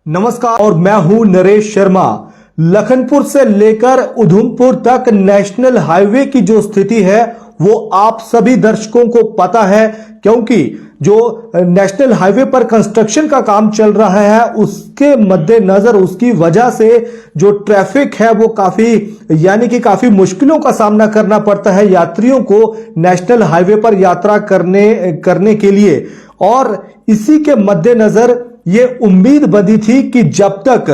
नमस्कार और मैं हूं नरेश शर्मा। लखनपुर से लेकर उधमपुर तक नेशनल हाईवे की जो स्थिति है वो आप सभी दर्शकों को पता है, क्योंकि जो नेशनल हाईवे पर कंस्ट्रक्शन का काम चल रहा है उसके मद्देनजर उसकी वजह से जो ट्रैफिक है वो काफी मुश्किलों का सामना करना पड़ता है यात्रियों को नेशनल हाईवे पर यात्रा करने के लिए। और इसी के मद्देनजर ये उम्मीद बंधी थी कि जब तक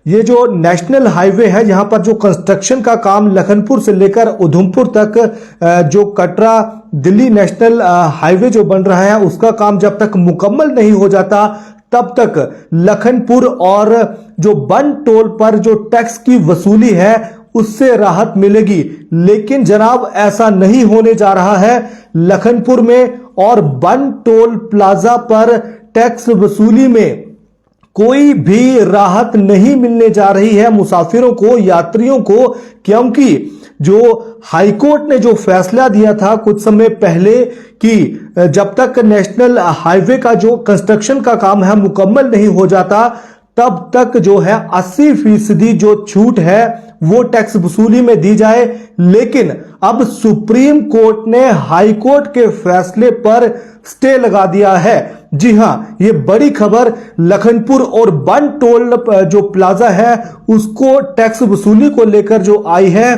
ये जो नेशनल हाईवे है, यहाँ पर जो कंस्ट्रक्शन का काम लखनपुर से लेकर उधमपुर तक जो कटरा दिल्ली नेशनल हाईवे जो बन रहा है उसका काम जब तक मुकम्मल नहीं हो जाता तब तक लखनपुर और जो बन टोल पर जो टैक्स की वसूली है उससे राहत मिलेगी। लेकिन जनाब, ऐसा नहीं होने जा रहा है। लखनपुर में और बन टोल प्लाजा पर टैक्स वसूली में कोई भी राहत नहीं मिलने जा रही है मुसाफिरों को, यात्रियों को, क्योंकि जो हाईकोर्ट ने जो फैसला दिया था कुछ समय पहले कि जब तक नेशनल हाईवे का जो कंस्ट्रक्शन का काम है मुकम्मल नहीं हो जाता तब तक जो है 80% जो छूट है वो टैक्स वसूली में दी जाए। लेकिन अब सुप्रीम कोर्ट ने हाई कोर्ट के फैसले पर स्टे लगा दिया है। जी हां, ये बड़ी खबर लखनपुर और बन टोल जो प्लाजा है उसको टैक्स वसूली को लेकर जो आई है।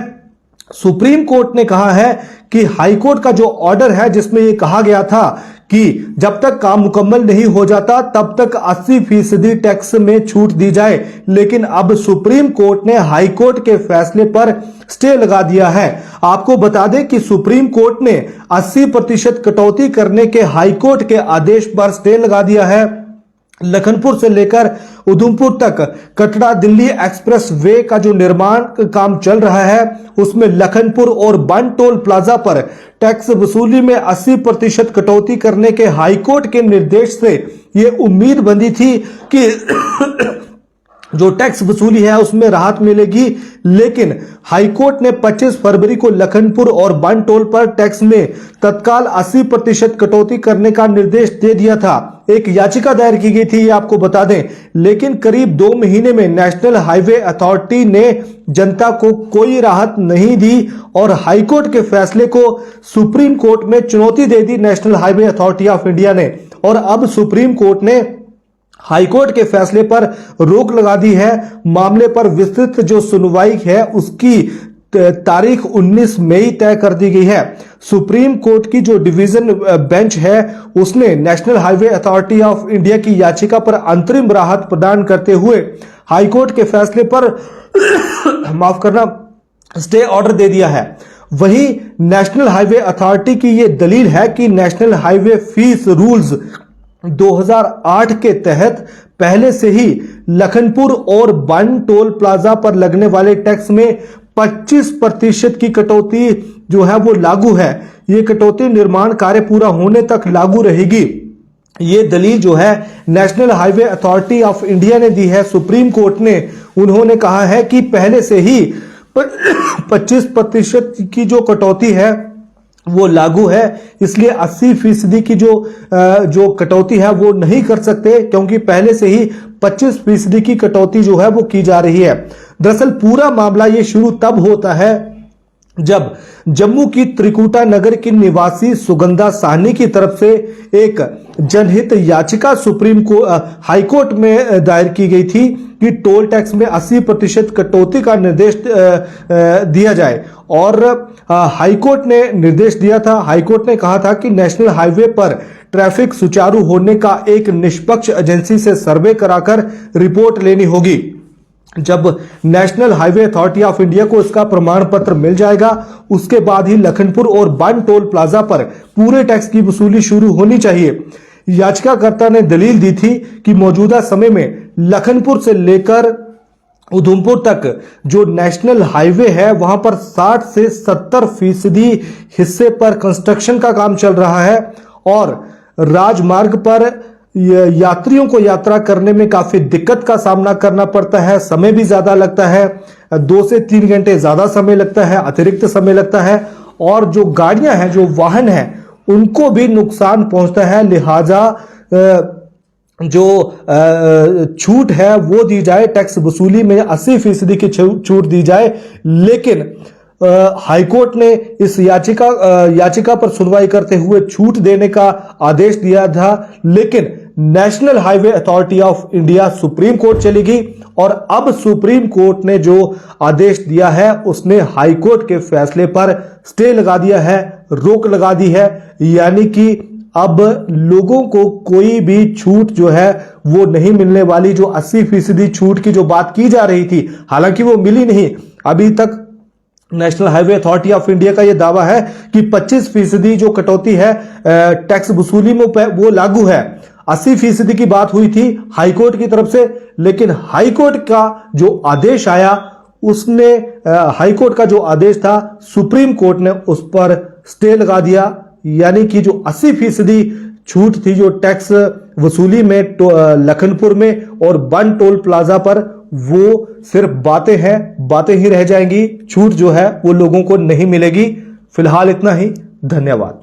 सुप्रीम कोर्ट ने कहा है कि हाई कोर्ट का जो ऑर्डर है जिसमें ये कहा गया था कि जब तक काम मुकम्मल नहीं हो जाता तब तक 80% टैक्स में छूट दी जाए, लेकिन अब सुप्रीम कोर्ट ने हाई कोर्ट के फैसले पर स्टे लगा दिया है। आपको बता दें कि सुप्रीम कोर्ट ने 80% कटौती करने के हाई कोर्ट के आदेश पर स्टे लगा दिया है। लखनपुर से लेकर उधमपुर तक कटरा दिल्ली एक्सप्रेस वे का जो निर्माण काम चल रहा है उसमें लखनपुर और बन टोल प्लाजा पर टैक्स वसूली में 80% कटौती करने के हाईकोर्ट के निर्देश से ये उम्मीद बंधी थी कि जो टैक्स वसूली है उसमें राहत मिलेगी। लेकिन हाईकोर्ट ने 25 फरवरी को लखनपुर और बन टोल पर टैक्स में तत्काल 80% कटौती करने का निर्देश दे दिया था। एक याचिका दायर की गई थी, ये आपको बता दें, लेकिन करीब 2 महीने में नेशनल हाईवे अथॉरिटी ने जनता को कोई राहत नहीं दी और हाईकोर्ट के फैसले को सुप्रीम कोर्ट में चुनौती दे दी national highway authority of India ने। और अब सुप्रीम कोर्ट ने हाईकोर्ट के फैसले पर रोक लगा दी है। मामले पर विस्तृत जो सुनवाई है उसकी तारीख 19 मई तय कर दी गई है। सुप्रीम कोर्ट की जो डिवीजन बेंच है उसने national highway authority of India की याचिका पर अंतरिम राहत प्रदान करते हुए हाईकोर्ट के फैसले पर स्टे ऑर्डर दे दिया है। वहीं नेशनल हाईवे अथॉरिटी की ये दलील है कि नेशनल हाईवे फीस रूल्स 2008 के तहत पहले से ही लखनपुर और बन टोल प्लाजा पर लगने वाले टैक्स में 25% की कटौती जो है वो लागू है। ये कटौती निर्माण कार्य पूरा होने तक लागू रहेगी। ये दलील जो है national highway authority of India ने दी है सुप्रीम कोर्ट ने। उन्होंने कहा है कि पहले से ही 25% की जो कटौती है वो लागू है, इसलिए 80% की जो कटौती है वो नहीं कर सकते, क्योंकि पहले से ही 25% की कटौती जो है वो की जा रही है। दरअसल पूरा मामला ये शुरू तब होता है जब जम्मू की त्रिकुटा नगर की निवासी सुगंधा साहनी की तरफ से एक जनहित याचिका सुप्रीम हाईकोर्ट में दायर की गई थी कि टोल टैक्स में 80% कटौती का निर्देश दिया जाए। और हाईकोर्ट ने निर्देश दिया था। हाईकोर्ट ने कहा था कि नेशनल हाईवे पर ट्रैफिक सुचारू होने का एक निष्पक्ष एजेंसी से सर्वे कराकर रिपोर्ट लेनी होगी। जब national highway authority of India को इसका प्रमाण पत्र मिल जाएगा उसके बाद ही लखनपुर और बन टोल प्लाजा पर पूरे टैक्स की वसूली शुरू होनी चाहिए। याचिकाकर्ता ने दलील दी थी कि मौजूदा समय में लखनपुर से लेकर उधमपुर तक जो नेशनल हाईवे है वहां पर 60 से 70% हिस्से पर कंस्ट्रक्शन का काम चल रहा है और राजमार्ग पर यात्रियों को यात्रा करने में काफी दिक्कत का सामना करना पड़ता है। समय भी ज्यादा लगता है, 2 से 3 घंटे ज्यादा समय लगता है, अतिरिक्त समय लगता है और जो गाड़ियां हैं, जो वाहन हैं, उनको भी नुकसान पहुंचता है। लिहाजा जो छूट है वो दी जाए, टैक्स वसूली में 80% की छूट दी जाए। लेकिन हाईकोर्ट ने इस याचिका पर सुनवाई करते हुए छूट देने का आदेश दिया था, लेकिन national highway authority of India supreme court चली गई और अब सुप्रीम कोर्ट ने जो आदेश दिया है उसने हाईकोर्ट के फैसले पर स्टे लगा दिया है, रोक लगा दी है। यानी कि अब लोगों को कोई भी छूट जो है वो नहीं मिलने वाली। जो 80% छूट की जो बात की जा रही थी, हालांकि वो मिली नहीं अभी तक। National highway authority of India का यह दावा है कि 25% जो कटौती है टैक्स वसूली में वो लागू है। 80% की बात हुई थी हाईकोर्ट की तरफ से, लेकिन हाईकोर्ट का जो आदेश आया उसने हाईकोर्ट का जो आदेश था सुप्रीम कोर्ट ने उस पर स्टे लगा दिया। यानी कि जो 80% छूट थी जो टैक्स वसूली में लखनपुर में और बन टोल प्लाजा पर, वो सिर्फ बातें हैं, बातें ही रह जाएंगी। छूट जो है वो लोगों को नहीं मिलेगी। फिलहाल इतना ही, धन्यवाद।